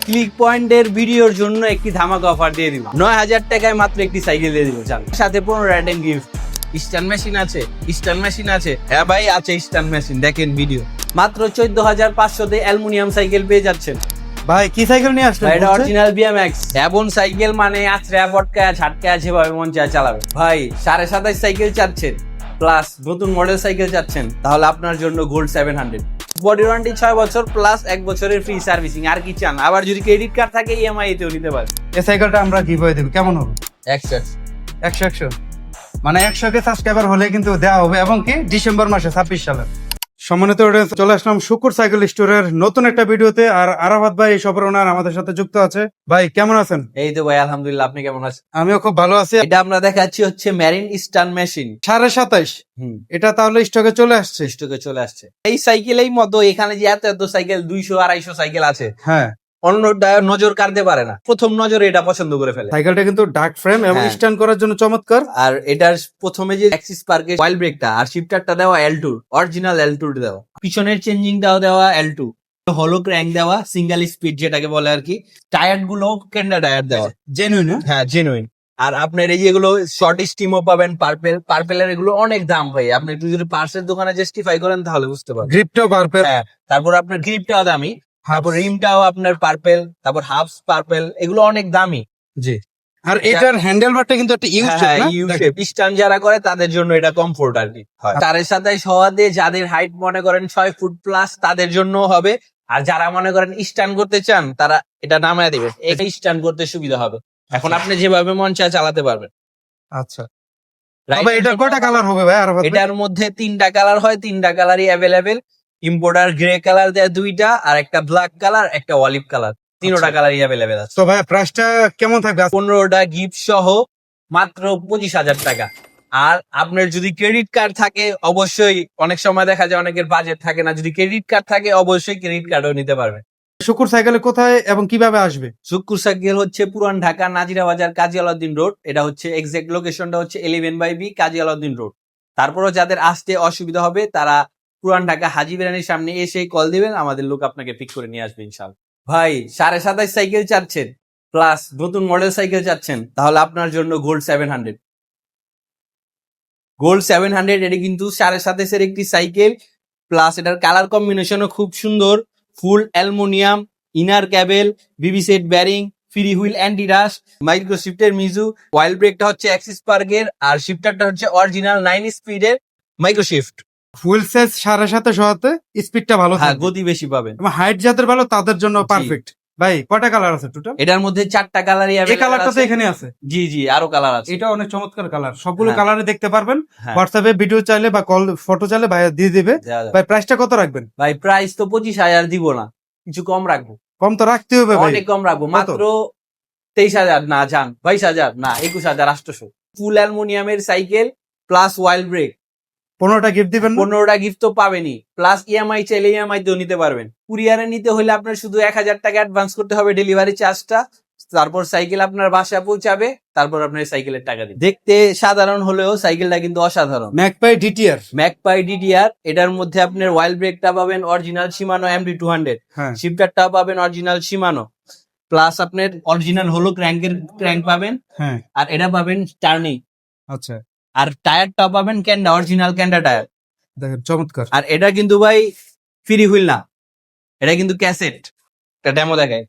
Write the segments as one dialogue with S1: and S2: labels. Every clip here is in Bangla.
S1: ক্লিক পয়েন্টের ভিডিওর জন্য একটি ধামাকা অফার দিয়ে দিব। 9,000 টাকায় মাত্র একটি সাইকেল দিয়ে দিব। জান সাথে 15 আইটেম গিফট। স্ট্যান্ড মেশিন আছে, স্ট্যান্ড মেশিন আছে। হ্যাঁ ভাই আছে স্ট্যান্ড মেশিন, দেখেন ভিডিও। মাত্র 14,500 তে অ্যালুমিনিয়াম সাইকেল পেয়ে যাচ্ছেন।
S2: ভাই কি সাইকেল নিয়ে আসলেন?
S1: এটা অরিজিনাল বিএমএক্স এমন সাইকেল, মানে আছড়ে পটকায় ঝাটকায় যেভাবে মন চায় চালাবে। ভাই 27.5 সাইকেল চাচ্ছেন প্লাস নতুন মডেল সাইকেল চাচ্ছেন, তাহলে আপনার জন্য গোল্ড 700। বডি ওয়ারেন্টি 6 বছর প্লাস 1 বছরের ফ্রি সার্ভিসিং। আর কি চান? আবার যদি ক্রেডিট কার্ড থাকে ইএমআই তেও নিতে পারেন।
S2: এই সাইকেলটা আমরা গিভওয়ে দেব, কেমন হবে?
S1: 100
S2: 100 মানে 100 সাবস্ক্রাইবার হলে কিন্তু দেওয়া হবে, এবং কি ডিসেম্বর মাসে 26 সালে। সম্মানিত অডিয়েন্স, চলে আসলাম শুকুর সাইকেল স্টোরের নতুন একটা ভিডিওতে। আর আরাফাত ভাই এই সফর ওনার আমাদের সাথে যুক্ত আছে। ভাই কেমন আছেন?
S1: এই তো ভাই আলহামদুলিল্লাহ, আপনি কেমন আছেন?
S2: আমিও খুব ভালো আছি।
S1: এটা আমরা দেখাচ্ছি হচ্ছে মেরিন স্টান মেশিন
S2: 27.5। এটা তাহলে স্টকে চলে আসছে?
S1: স্টকে চলে আসছে। এই সাইকেলের মতো এখানে যে এত এত সাইকেল 200-250 সাইকেল আছে,
S2: হ্যাঁ,
S1: অন্য নজর কাড়তে পারে না, প্রথম নজরে এটা পছন্দ করে ফেলে।
S2: সাইকেলটা কিন্তু ডার্ক ফ্রেম এবং
S1: হ্যাঁ।
S2: স্ট্যান্ড করার জন্য চমৎকার।
S1: আর এটার প্রথমে যে অ্যাক্সিস পার্কের অয়েল ব্রেকটা আর শিফটারটা দেওয়া L2, অরিজিনাল L2 দেওয়া। পিছনের চেঞ্জিংটাও দেওয়া L2, হলো ক্র্যাঙ্ক দেওয়া, সিঙ্গেল স্পিড যেটাকে বলে আর কি। টায়ার গুলো কেন্ডা টায়ার দেওয়া,
S2: জেনুইন।
S1: হ্যাঁ জেনুইন। আর আপনার এই যেগুলো শর্ট স্টিমও পাবেন, পার্পেলের এগুলো অনেক দাম ভাই। আপনি একটু যদি পার্সের দোকানে জাস্টিফাই করেন তাহলে বুঝতে পারবেন।
S2: গ্রিপটাও পারফেক্ট।
S1: হ্যাঁ, তারপর আপনার গ্রিপটাও দামি, তারপর রিমটাও আপনার পার্পেল, তারপর হাফস পার্পেল, এগুলো অনেক দামি।
S2: জি। আর এটার হ্যান্ডেল বারটা কিন্তু একটা ইউ শেপ,
S1: স্টান যারা করে তাদের জন্য এটা কমফোর্ট আর কি। তারের সাথে সহাদে যাদের হাইট মনে করেন 6 ফুট প্লাস তাদের জন্য হবে। আর যারা মনে করেন স্টান করতে চান তারা এটা নামায় দিবে, এটা স্টান করতে সুবিধা হবে। এখন আপনি যেভাবে মন চায় চালাতে পারবেন।
S2: আচ্ছা, তবে এটা কয়টা কালার হবে ভাই? আর
S1: এটার মধ্যে 3টা কালার হয়, 3টা কালারই অ্যাভেলেবেল। ইম্পোর্টার গ্রে কালার দেয় 2টা, আর একটা ব্ল্যাক কালার, একটা অলিভ কালার। 3টা কালারই অ্যাভেলেবেল আছে।
S2: তো ভাই প্রাইসটা কেমন থাকবে?
S1: 15টা গিফট সহ মাত্র 25,000 টাকা। আর আপনার যদি ক্রেডিট কার্ড থাকে অবশ্যই, অনেক সময় দেখা যায় অনেকের বাজেট থাকে না, যদি ক্রেডিট কার্ড থাকে অবশ্যই ক্রেডিট কার্ডও নিতে পারবে।
S2: শুকুর সাইকেলে কোথায় এবং কিভাবে আসবে?
S1: শুক্কুর সাইকেল হচ্ছে পুরান ঢাকা নাজিরা বাজার কাজী আলাউদ্দিন রোড। এটা হচ্ছে এক্সাক্ট লোকেশনটা হচ্ছে 11/B কাজী আলাউদ্দিন রোড। তারপরও যাদের আসতে অসুবিধা হবে তারা পুরান ঢাকা হাজি বিরিয়ানির সামনে এসে কল দিবেন, আমাদের লোক আপনাকে পিক করে নিয়ে আসবে ইনশাআল্লাহ। ভাই 27.5 সাইকেল চাচ্ছেন প্লাস নতুন মডেল সাইকেল চাচ্ছেন, তাহলে আপনার জন্য গোল্ড 700। গোল্ড 700 এটা কিন্তু 27.5 একটি সাইকেল, প্লাস এটার কালার কম্বিনেশনও খুব সুন্দর। Full aluminium, inner cable, BB set bearing, free wheel anti dust, micro শিফটের মিজু। অয়েল ব্রেকটা হচ্ছে অ্যাক্সিস পার্কের, আর শিফটারটা হচ্ছে অরিজিনাল 9 স্পিডের মাইক্রো শিফট।
S2: ফুল সাইজ 7.5 হতে স্পিডটা ভালো
S1: হ্যাঁ,
S2: থাকবে,
S1: গতি বেশি পাবেন
S2: এবং হাইট যাদের ভালো তাদের জন্য পারফেক্ট। ভাই কয়টা কালার আছে টোটাল?
S1: এটার মধ্যে 4টা কালারই
S2: এই কালারটা তো এখানে আছে।
S1: জি জি, আরো কালার আছে।
S2: এটা অনেক চমৎকার কালার, সবগুলো
S1: হ্যাঁ।
S2: কালারে দেখতে পারবেন।
S1: হ্যাঁ।
S2: হোয়াটসঅ্যাপে ভিডিও চাইলে বা কল ফটো চাইলে ভাই দিয়ে দিবে।
S1: দেয়া যাবে।
S2: ভাই প্রাইসটা কত রাখবেন?
S1: ভাই প্রাইস তো 25,000 দিব না, কিছু কম রাখবো।
S2: কম তো রাখতে হবে ভাই,
S1: অনেক কম রাখবো,
S2: কত?
S1: মাত্র 23,000 না যান, 22,000 না 21,800। ফুল অ্যালুমিনিয়ামের সাইকেল প্লাস ওয়াইল ব্রেক।
S2: 15টা গিফট দিবেন না?
S1: 15টা গিফট তো পাবেনই, প্লাস ইএমআই চাইলে ইএমআই তেও নিতে পারবেন। কুরিয়ারে নিতে হলে আপনার শুধু 1,000 টাকা অ্যাডভান্স করতে হবে, ডেলিভারি চার্জটা। তারপর সাইকেল আপনার বাসায় পৌঁছাবে, তারপর আপনার সাইকেলের টাকা দিন। দেখতে সাধারণ হলেও সাইকেলটা কিন্তু অসাধারণ।
S2: Magpie DTR.
S1: ম্যাকপাই ডিটিআর, এটার মধ্যে আপনার ওয়াইল ব্রেকটা পাবেন অরিজিনাল শিমানো MD200,
S2: হ্যাঁ,
S1: শিফটারটাও পাবেন অরিজিনাল শিমানো, প্লাস আপনার অরিজিনাল হলো ক্র্যাঙ্ক পাবেন।
S2: হ্যাঁ,
S1: আর এটা পাবেন টার্নি,
S2: আচ্ছা,
S1: আর টায়ারটাও পাবেন ক্যান্ডা, অরিজিনাল ক্যান্ডা টায়ার।
S2: দেখেন চমৎকার।
S1: আর এটা কিন্তু ভাই ফ্রি হুইল না, এটা কিন্তু ক্যাসেট। একটা ডেমো দেখায়।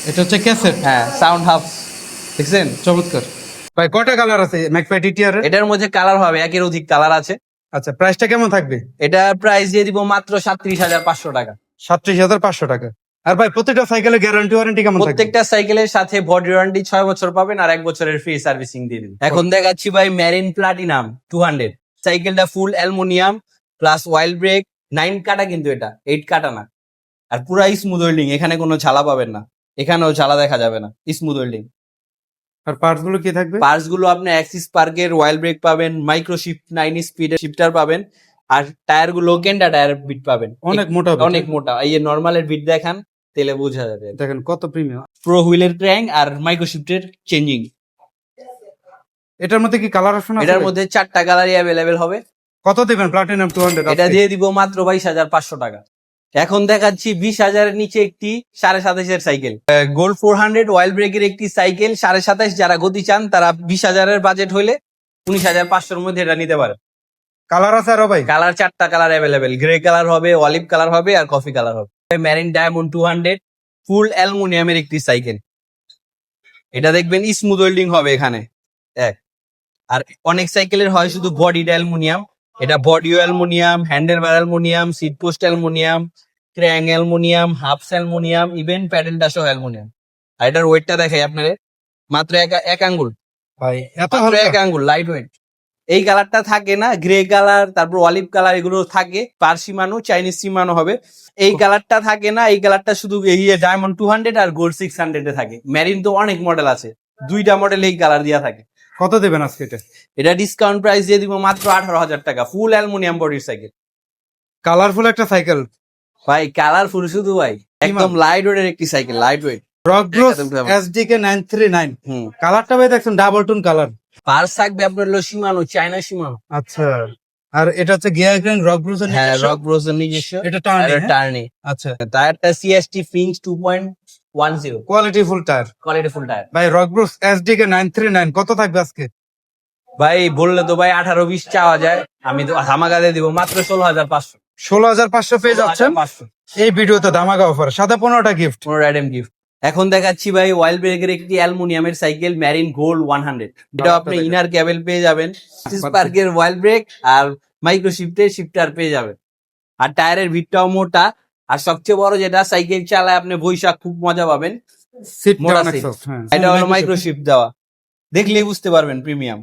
S2: এটা হচ্ছে ক্যাসেট।
S1: হ্যাঁ, সাউন্ড হাফ দেখছেন?
S2: চমৎকার। ভাই কয়টা কালার আছে ম্যাকপাই ডিটিআর এর?
S1: এটার মধ্যে কালার হবে, একের অধিক কালার আছে।
S2: আচ্ছা, প্রাইসটা কেমন থাকবে?
S1: এটার প্রাইস দিয়ে দিব মাত্র 37,500 টাকা।
S2: 37,500 টাকা। আর ভাই প্রত্যেকটা সাইকেলের গ্যারান্টি ওয়ারেন্টি কেমন থাকবে?
S1: প্রত্যেকটা সাইকেলের সাথে বডি ওয়ারেন্টি 6 বছর পাবেন, আর 1 বছরের ফ্রি সার্ভিসিং দিয়ে দিন। এখন দেখাচ্ছি ভাই মেরিন প্লাটিনাম 200। সাইকেলটা ফুল অ্যালুমিনিয়াম প্লাস ওয়াইল ব্রেক, 9 কাটা কিন্তু এটা 8 কাটা না। আর পুরা স্মুথ ওয়েল্ডিং, এখানে কোনো ঝালা পাবেন না, এখানেও ঝালা দেখা যাবে না, স্মুথ ওয়েল্ডিং।
S2: আর পার্টস গুলো কি থাকবে?
S1: পার্টস গুলো আপনি অ্যাক্সিস পার্কের ওয়াইল ব্রেক পাবেন, মাইক্রো শিফট 9 স্পিডের শিফটার পাবেন, আর টায়ার গুলো কেন্ডা টায়ার বিট পাবেন।
S2: অনেক মোটা,
S1: অনেক মোটা। এই নরমালের বিট দেখান, তেলে বোঝা যাবে।
S2: দেখেন কত প্রিমিয়াম।
S1: প্রো হুইলের ক্র্যাঙ্ক আর মাইক্রো শিফটের চেঞ্জিং।
S2: এটার মধ্যে কি কালার অপশন আছে?
S1: এটার মধ্যে 4টা কালারই অ্যাভেলেবেল হবে।
S2: কত দিবেন প্লাটিনাম 200?
S1: এটা দিয়ে দিব মাত্র 22,500 টাকা। এখন দেখাচ্ছি 20,000-এর নিচে একটি 27.5-এর সাইকেল, গোল্ড 400 অয়েল ব্রেকের একটি সাইকেল 27.5। যারা গতি চান তারা 20,000-এর বাজেট হইলে 19,500-এর মধ্যে এটা নিতে পারে।
S2: কালার আছে আরো ভাই?
S1: কালার 4টা কালার অ্যাভেলেবেল, গ্রে কালার হবে, অলিভ কালার হবে আর কফি কালার হবে। মেরিন ডায়মন্ড 200 ফুল অ্যালুমিনিয়ামের একটি সাইকেল, এটা দেখবেন স্মুথ ওয়েল্ডিং হবে এখানে এক। আর অনেক সাইকেলের হয় শুধু বডিটা অ্যালুমিনিয়াম, এটা বডিও aluminium, handle bar aluminium, seat post aluminium, crank aluminium, hubs aluminium, even প্যাডেলটা সহ অ্যালুমিনিয়াম। আর এটার ওয়েটটা দেখাই আপনাদের, মাত্র এক আঙ্গুল,
S2: ভাই এত
S1: মাত্র
S2: হালকা?
S1: এক আঙ্গুল, লাইট ওয়েট। এই কালারটা থাকে না, গ্রে কালার, তারপর অলিভ কালার, এগুলো থাকে। পার্সিমানো, চাইনিজ সিমানো হবে। এই কালারটা থাকে না, এই কালারটা শুধু এই ডায়মন্ড 200 আর গোল্ড 600 থাকে। মেরিন তো অনেক মডেল আছে, 2টা মডেল এই কালার দিয়া থাকে।
S2: কত দেবেন আজকে এটা?
S1: এটা ডিসকাউন্ট প্রাইস দিয়ে দিব মাত্র 18,000 টাকা, ফুল অ্যালুমিনিয়াম বডির সাইকেল।
S2: কালারফুল একটা সাইকেল
S1: ভাই কালারফুল শুধু ভাই, একদম লাইট ওয়েটের একটি সাইকেল, লাইট ওয়েট।
S2: রকব্রুস এসডিকে 939। কালারটা ভাই দেখছেন ডাবল টোন কালার।
S1: পার্স থাকবে আপনার হলো শিমানো, চায়না শিমানো।
S2: আচ্ছা, আর এটা হচ্ছে গিয়ার গ্রেন রকব্রুস এর
S1: হ্যাঁ,
S2: নিজস্ব?
S1: রকব্রুসের নিজস্ব।
S2: এটা টার্নি?
S1: টার্নি।
S2: আচ্ছা,
S1: টায়ারটা CST Finch 2.10,
S2: quality full tyre.
S1: Quality full tyre.
S2: ভাই রকব্রুস এসডিকে 939 কত থাকবে আজকে?
S1: ভাই বললে তো ভাই 18-20 চাওয়া যায়, আমি তো ধামাকা দিয়ে দিব মাত্র 16,500।
S2: 16,500 পেয়ে যাচ্ছেন
S1: 16,500
S2: এই ভিডিওতে ধামাকা অফার, সাথে 15টা গিফট।
S1: 15 item gift. এখন দেখাচ্ছি ভাই অয়েল ব্রেকের একটি অ্যালুমিনিয়ামের সাইকেল, মেরিন গোল্ড 100। এটা আপনি ইনার ক্যাবেল পেয়ে যাবেন, স্পার্কের অয়েল ব্রেক আর মাইক্রো শিফটার পেয়ে যাবেন। আর টায়ারের ভিতটাও মোটা, আর সবচেয়ে বড় যেটা, সাইকেল চালায় আপনি বৈশাখ খুব মজা পাবেন।
S2: সিট
S1: মোটা
S2: অনেক
S1: seat।
S2: soft, হ্যাঁ।
S1: এটা হলো মাইক্রো শিফট দেওয়া, দেখলেই বুঝতে পারবেন প্রিমিয়াম।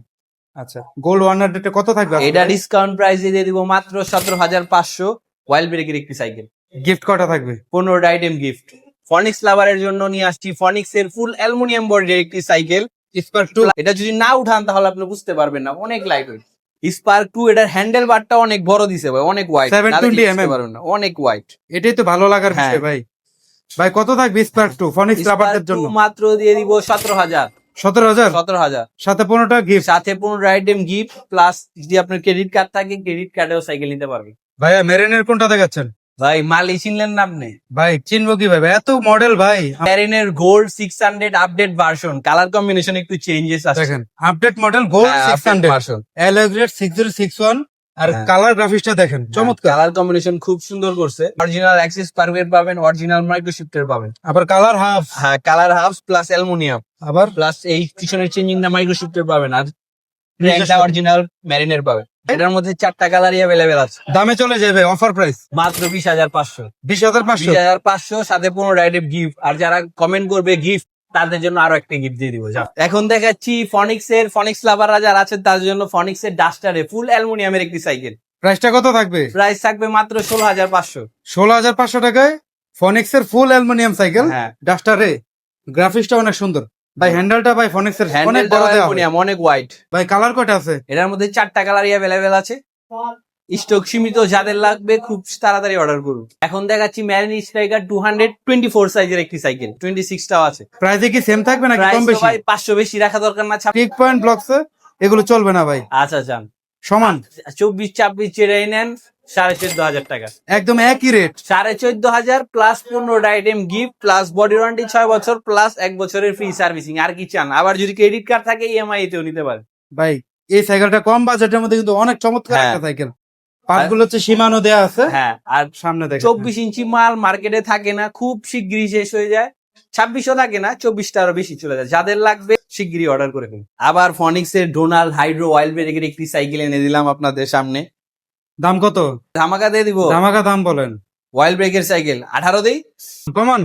S2: আচ্ছা, গোল্ড 100 কত থাকবে আজকে?
S1: এটা ডিসকাউন্ট প্রাইসে দিয়ে দিব মাত্র 17,500, অয়েল ব্রেকের একটি সাইকেল।
S2: গিফট কটা থাকবে?
S1: 15টা আইটেম গিফট। ফনিক্স লাভারের জন্য নিয়ে আসছি ফনিক্স এর ফুল অ্যালুমিনিয়াম বডির একটি সাইকেল,
S2: স্পার্ক 2।
S1: এটা যদি না উঠান তাহলে আপনি বুঝতে পারবেন না, অনেক লাইট ওয়েট। স্পার্ক 2 এটার হ্যান্ডেল বারটা অনেক বড় দিছে ভাই, অনেক ওয়াইড,
S2: 720 mm
S1: অনেক ওয়াইড।
S2: এটাই তো ভালো লাগার
S1: হ্যাঁ।
S2: বিষয় ভাই। ভাই কত থাকবে স্পার্ক 2 ফনিক্স লাভারদের জন্য?
S1: মাত্র দিয়ে দিব 17,000।
S2: 17,000
S1: 17,000
S2: সাথে 15টা গিফট।
S1: সাথে 15 আইটেম গিফট, প্লাস যদি আপনার ক্রেডিট কার্ড থাকে ক্রেডিট কার্ডেও সাইকেল নিতে পারবেন।
S2: ভাইয়া মেরিনের কোনটা দেখাচ্ছেন?
S1: ভাই মালি চিনলেন না আপনি?
S2: ভাই চিনবো কি ভাই, এত মডেল ভাই।
S1: মেরিনের gold 600 update version, colour combination একটু চেঞ্জেস আছে।
S2: দেখেন update model gold 600
S1: version,
S2: alloy grade 6061। আর
S1: হ্যাঁ।
S2: কালার গ্রাফিক্সটা দেখেন চমৎকার।
S1: কালার কম্বিনেশন খুব সুন্দর করছে। অরিজিনাল অ্যাক্সেস পারওয়ের পাবেন, অরিজিনাল মাইক্রো শিফটার পাবেন।
S2: আবার কালার হাফ।
S1: হ্যাঁ, কালার হাফস প্লাস অ্যালুমিনিয়াম,
S2: আবার
S1: প্লাস এই পিছনের চেঞ্জিংটা মাইক্রো শিফটার পাবেন। আর
S2: নিজস্ব।
S1: অরিজিনাল মেরিনের পাবেন। এটার মধ্যে 4টা কালারই অ্যাভেলেবেল আছে।
S2: দামে চলে যাবে অফার প্রাইস
S1: মাত্র 20,500।
S2: 20,500।
S1: 20,500 সাথে 15 আইটেম গিফট। আর যারা কমেন্ট করবে গিফট, তাদের জন্য আরো একটা গিফট দিয়ে দিব। এখন দেখাচ্ছি ফনিক্স লাভাররা যারা আছেন তাদের জন্য ফনিক্স এর ডাস্টারে ফুল অ্যালুমিনিয়ামের একটি সাইকেল।
S2: প্রাইসটা কত থাকবে?
S1: প্রাইস থাকবে মাত্র 16,500।
S2: 16,500 টাকায় ফনিক্স এর ফুল অ্যালুমিনিয়াম সাইকেল
S1: হ্যাঁ,
S2: ডাস্টারে। গ্রাফিক্সটা অনেক সুন্দর ভাই, হ্যান্ডেলটা ভাই ফনিক্স এর অনেক
S1: হ্যান্ডেলটা
S2: বড় দেওয়া হয়।
S1: অ্যালুমিনিয়াম, অনেক ওয়াইড।
S2: ভাই কালার কয়টা আছে?
S1: এটার মধ্যে 4টা কালারই অ্যাভেলেবেল আছে। স্টক সীমিত, যাদের লাগবে খুব তাড়াতাড়ি অর্ডার করুন। এখন দেখাচ্ছি ম্যারিন স্ট্রাইকার 224 সাইজের একটি সাইকেল, 26টাও আছে।
S2: প্রাইসে কি সেম থাকবে নাকি
S1: প্রাইস
S2: কম
S1: তো
S2: বেশি?
S1: ভাই 500 বেশি রাখা দরকার না।
S2: পিক পয়েন্ট ব্লকসে এগুলো চলবে না ভাই,
S1: আচ্ছা যান,
S2: সমান
S1: 24-26 চেরাই নেন 14,500 টাকা,
S2: একদম একই রেট।
S1: 14,500 প্লাস 15টা item gift, plus body warranty 6 বছর, প্লাস 1 বছরের ফ্রি সার্ভিসিং। আর কি চান? আবার যদি ক্রেডিট কার্ড থাকে ইএমআই তেও নিতে পারেন।
S2: ভাই এই সাইকেলটা কম বাজেটের মধ্যে কিন্তু অনেক চমৎকার
S1: হ্যাঁ।
S2: একটা সাইকেল। পার্টগুলো হচ্ছে সীমানো দেয়া আছে।
S1: হ্যাঁ, আর
S2: সামনে দেখেন
S1: 24 ইঞ্চি মাল মার্কেটে থাকে না, খুব শিগগিরই শেষ হয়ে যায়। 26ও থাকে না, 24টা আরো বেশি চলে যায়। যাদের লাগবে শিগগিরই অর্ডার করে ফেলুন। আবার ফনিক্স এর ডোনাল্ড হাইড্রো অয়েল ব্রেকের একটি সাইকেল এনে দিলাম আপনাদের সামনে।
S2: দাম কত?
S1: ধামাকা দিয়ে দিব।
S2: ধামাকা দাম বলেন।
S1: অয়েল ব্রেকের সাইকেল 18 দেই
S2: কমন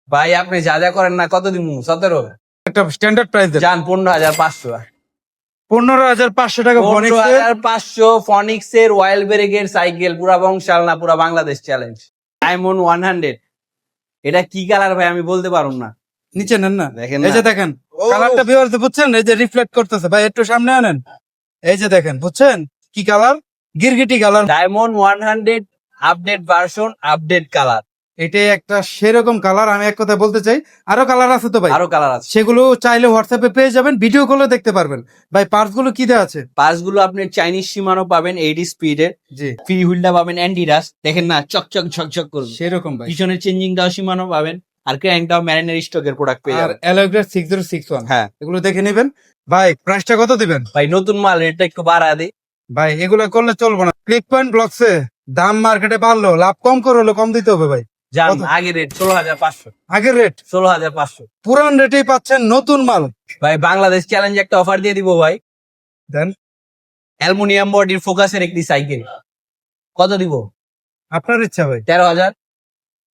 S1: ভাই, আপনি যা যা করেন না, কত দিমু? 17
S2: একটা স্ট্যান্ডার্ড প্রাইস দেন।
S1: যান 15,500।
S2: 15,500 টাকা ফনিক্স এর
S1: 15,500 ফনিক্স এর অয়েল ব্রেকের সাইকেল, পুরা বংশাল না পুরা বাংলাদেশ চ্যালেঞ্জ। ডায়মন্ড 100, এটা কি কালার ভাই আমি বলতে পারুম না।
S2: নিচে নেন না,
S1: দেখেন
S2: এই যে দেখেন কালারটা ভিউয়ার্স বুঝছেন, এই যে রিফ্লেক্ট করতেছে ভাই, একটু সামনে আনেন। এই যে দেখেন বুঝছেন কি কালার, গিরগিটি colour.
S1: Diamond 100 update version, update colour.
S2: এটাই একটা সেরকম কালার। আমি এক কথা বলতে চাই, আরো কালার আছে তো ভাই?
S1: আরো কালার আছে।
S2: সেগুলো চাইলে হোয়াটসঅ্যাপে পেয়ে যাবেন, ভিডিও কলে দেখতে পারবেন। ভাই পার্টস গুলো কি দেওয়া আছে?
S1: পার্টস গুলো আপনি চাইনিজ সীমানো পাবেন 80 স্পিডের,
S2: জি
S1: ফ্রি হুইলটা পাবেন অ্যান্ডিডাস, দেখেন না চকচক ঝকঝক করবে।
S2: সেরকম ভাই।
S1: পিছনে চেঞ্জিংটাও সীমানো পাবেন, আর ক্র্যাঙ্কটাও ম্যারিনের স্টকের প্রোডাক্ট পেয়ে
S2: আর
S1: যাবেন।
S2: অ্যালোগ্রাফ 6061,
S1: হ্যাঁ
S2: এগুলো দেখে নেবেন। ভাই প্রাইসটা কত দিবেন?
S1: ভাই নতুন মাল, রেটটা একটু বাড়া দেই।
S2: ভাই এগুলো করলে চলবে না। ক্লিক পয়েন্ট ব্লকসে দাম মার্কেটে বাড়লো, লাভ কম করে হলো, কম দিতে হবে ভাই।
S1: জান
S2: কত?
S1: আগে রেট 16,500,
S2: আগের রেট
S1: 16,500।
S2: পুরান রেটেই পাচ্ছেন নতুন মাল।
S1: ভাই বাংলাদেশ চ্যালেঞ্জ একটা অফার দিয়ে দিব ভাই,
S2: দেন
S1: অ্যালুমিনিয়াম বডির ফোকাসের একটি সাইকেল। কত দিব?
S2: আপনার ইচ্ছা ভাই।
S1: 13,000।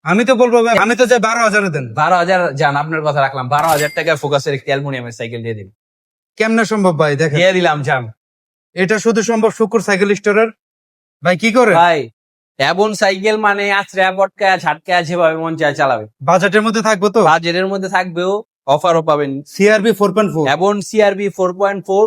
S2: আমি তো বলবো ভাই, আমি তো চাই 12,000 দেন।
S1: 12,000 জান, আপনার কথা রাখলাম। 12,000 টাকা ফোকাসের একটি অ্যালুমিনিয়ামের সাইকেল দিয়ে দিন।
S2: কেমনে সম্ভব ভাই? দেখেন
S1: দিয়ে দিলাম জান।
S2: এটা শুধু সম্ভব শুকুর সাইকেল স্টোরের। ভাই কি করে?
S1: ভাই এমন সাইকেল মানে আছড়া পটকায় ঝাটকায় যেভাবে মন চায় চালাবে।
S2: বাজেটের মধ্যে থাকবো তো?
S1: বাজেটের মধ্যে থাকবেও, অফারও পাবেন।
S2: সিআরবি 4.4
S1: এবং সিআরবি 4.4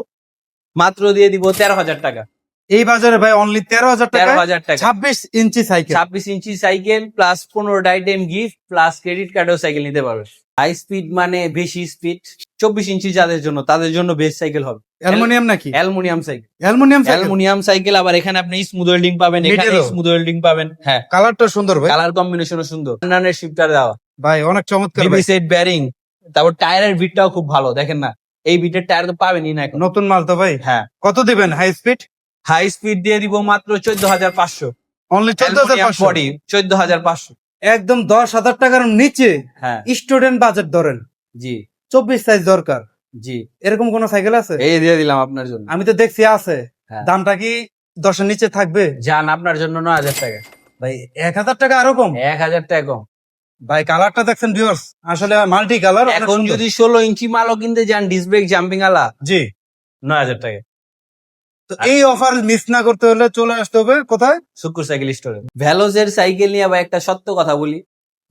S1: মাত্র দিয়ে দিব 13,000 টাকা।
S2: এই বাজারে ভাই অনলি 13,000 টাকা।
S1: 13,000 টাকা
S2: 26 inch cycle,
S1: 26 inch cycle plus 15টা আইটেম গিফট প্লাস ক্রেডিট কার্ডেও সাইকেল নিতে পারবে। হাই স্পিড মানে বেশি স্পিড, 24 ইঞ্চি যাদের জন্য, তাদের জন্য বেস্ট সাইকেল হবে।
S2: অ্যালুমিনিয়াম নাকি?
S1: Aluminium cycle,
S2: aluminium cycle,
S1: aluminium cycle. আবার এখানে আপনি স্মুথ ওয়েল্ডিং পাবেন, এখানে
S2: Middle-ও।
S1: স্মুথ ওয়েল্ডিং পাবেন। হ্যাঁ,
S2: কালারটা সুন্দর ভাই।
S1: কালার কম্বিনেশনও সুন্দর, রানের শিফটার দেওয়া,
S2: ভাই অনেক চমৎকার
S1: বিবি
S2: ভাই।
S1: Set bearing. তারপর টায়ারের বিটটাও খুব ভালো, দেখেন না এই বিটের টায়ার তো পাবেনই না এখন।
S2: নতুন মাল তো ভাই।
S1: হ্যাঁ,
S2: কত দিবেন হাই স্পিড?
S1: হাই স্পিড দিয়ে দিব মাত্র 14,500।
S2: অনলি 14,500।
S1: বডি 14,500।
S2: একদম 10,000 টাকার নিচে
S1: হ্যাঁ
S2: স্টুডেন্ট বাজেট ধরেন,
S1: জি
S2: 24 সাইজ দরকার,
S1: জি,
S2: এরকম কোন সাইকেল আছে?
S1: এই দিয়ে দিলাম আপনার জন্য।
S2: আমি তো দেখছি আছে।
S1: হ্যাঁ।
S2: দামটা কি 10-এর নিচে থাকবে?
S1: যান আপনার জন্য 9,000 টাকা।
S2: ভাই 1,000 টাকা আরো কম?
S1: 1,000 টাকা কম।
S2: ভাই কালারটা দেখছেন ভিউয়ার্স, আসলে মাল্টি কালার।
S1: এখন যদি 16 ইঞ্চি মালও কিনতে যান ডিসব্রেক জাম্পিং আলা,
S2: জি
S1: 9,000 টাকা।
S2: তো এই অফার মিস না করতে হলে চলে আসতে হবে কোথায়?
S1: শুকুর সাইকেল স্টোরে। ভ্যালোজের সাইকেল নিয়ে আবার একটা সত্য কথা বলি।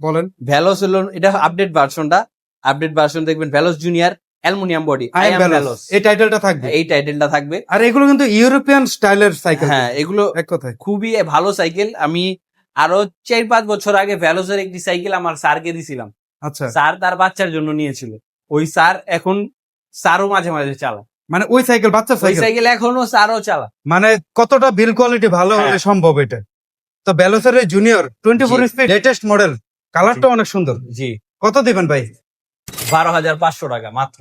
S2: বলেন।
S1: ভ্যালোস হলো, এটা আপডেট ভার্সনটা, আপডেট ভার্সন দেখবেন Veloce junior aluminium body,
S2: I am Veloce, এই টাইটেলটা থাকবে।
S1: এই টাইটেলটা থাকবে।
S2: আর এগুলো কিন্তু ইউরোপিয়ান স্টাইলের সাইকেল।
S1: হ্যাঁ, এগুলো
S2: এক কথায়
S1: খুবই ভালো সাইকেল। আমি আরো 4-5 বছর আগে ভ্যালোসের একটি সাইকেল আমার স্যারকে দিছিলাম।
S2: আচ্ছা,
S1: স্যার তার বাচ্চার জন্য নিয়েছিল। ওই স্যার এখন স্যারও মাঝে মাঝে চালা,
S2: মানে ওই সাইকেল বাচ্চা
S1: ওই
S2: সাইকেল,
S1: সাইকেল এখনো স্যারও চালা।
S2: মানে কতটা বিল কোয়ালিটি ভালো হলে
S1: হ্যাঁ।
S2: সম্ভব এটা। তো ভ্যালোসের এই জুনিয়র 24
S1: জি।
S2: স্পিড লেটেস্ট মডেল, কালারটা অনেক সুন্দর।
S1: জি,
S2: কত দিবেন ভাই?
S1: 12,500 টাকা মাত্র।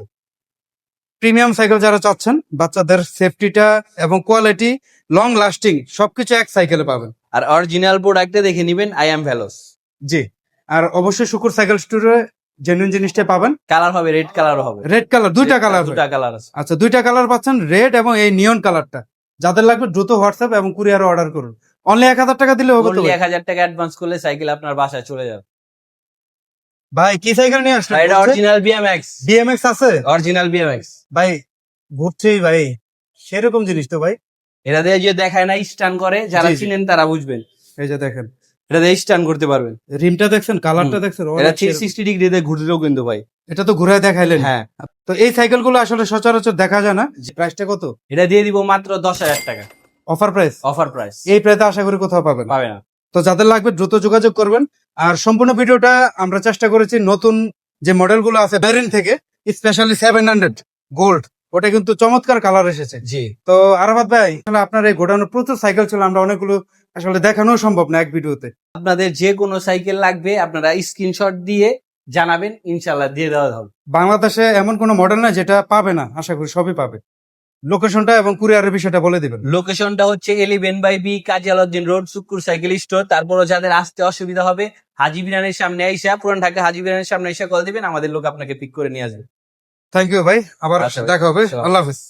S2: প্রিমিয়াম সাইকেল যারা চাচ্ছেন, বাচ্চাদের সেফটিটা এবং কোয়ালিটি, লং লাস্টিং সবকিছু এক সাইকেলে পাবেন।
S1: আর অরিজিনাল প্রোডাক্টে দেখে নিবেন আই এম ভ্যালোস।
S2: জি, আর অবশ্যই শুকুর সাইকেল স্টোরে জেনুইন জিনিসটা পাবেন।
S1: কালার হবে, রেড কালারও হবে।
S2: রেড কালার, দুইটা কালার।
S1: দুটা কালার আছে।
S2: আচ্ছা, দুইটা কালার পাচ্ছেন, রেড এবং এই নিয়ন কালারটা। যাদের লাগবে দ্রুত হোয়াটসঅ্যাপ এবং কুরিয়ারে অর্ডার করুন। অনলি 1,000 টাকা দিলে হবে তো
S1: Only
S2: ভাই?
S1: 1,000 টাকা অ্যাডভান্স করলে সাইকেল আপনার বাসায় চলে যাবে।
S2: ভাই কি সাইকেল নিয়ে আসলেন?
S1: এটা অরিজিনাল বিএমএক্স,
S2: বিএমএক্স আছে
S1: অরিজিনাল বিএমএক্স।
S2: ভাই? ঘুরছেই ভাই, সেরকম জিনিস তো ভাই।
S1: এটা দিয়ে যে দেখায় না স্টান করে, যারা
S2: জি, জি।
S1: চিনেন তারা বুঝবেন।
S2: এই যে দেখেন,
S1: এটা দিয়ে স্টান করতে পারবেন।
S2: রিমটা দেখছেন, কালারটা দেখছেন,
S1: এটা
S2: অনেক সেরকম।
S1: 360 ডিগ্রিতে ঘুরলেও কিন্তু ভাই।
S2: এটা তো ঘুরায় দেখাইলেন।
S1: হ্যাঁ,
S2: তো এই সাইকেল গুলো আসলে সচরাচর দেখা যায় না। প্রাইসটা কত?
S1: এটা দিয়ে দিব মাত্র 10,000 টাকা
S2: অফার প্রাইস।
S1: Offer price.
S2: এই প্রাইসে আশা করি কোথাও পাবেন।
S1: পাবে না।
S2: তো যাদের লাগবে দ্রুত যোগাযোগ করবেন। আর সম্পূর্ণ ভিডিওটা আমরা চেষ্টা করেছি নতুন যে মডেল গুলো আছে ব্যারিন থেকে, স্পেশালি 700 গোল্ড, ওটা কিন্তু চমৎকার কালার এসেছে।
S1: জি,
S2: তো আরাফাত ভাই, আসলে আপনার এই গোডাউনে প্রচুর সাইকেল ছিল, আমরা অনেকগুলো আসলে দেখানো সম্ভব না এক ভিডিওতে।
S1: আপনাদের যে কোনো সাইকেল লাগবে আপনারা স্ক্রিনশট দিয়ে জানাবেন, ইনশাল্লাহ দিয়ে দেওয়া হবে।
S2: বাংলাদেশে এমন কোনো মডেল না যেটা পাবে না, আশা করি সবই পাবে। লোকেশনটা এবং কুরিয়ারের বিষয়টা বলে দিবেন।
S1: লোকেশনটা হচ্ছে 11/B Kazi Alauddin road, Shukkur cycle store. তারপরও যাদের আসতে অসুবিধা হবে, হাজি বিরানের সামনে আইসা, পুরান ঢাকা হাজি বিরানের সামনে আইসা কল দিবেন, আমাদের লোক আপনাকে পিক করে নিয়ে আসবে।
S2: থ্যাংক ইউ ভাই, আবার
S1: আচ্ছা ভাই।
S2: দেখা হবে।
S1: আচ্ছা।
S2: আল্লাহ হাফিজ।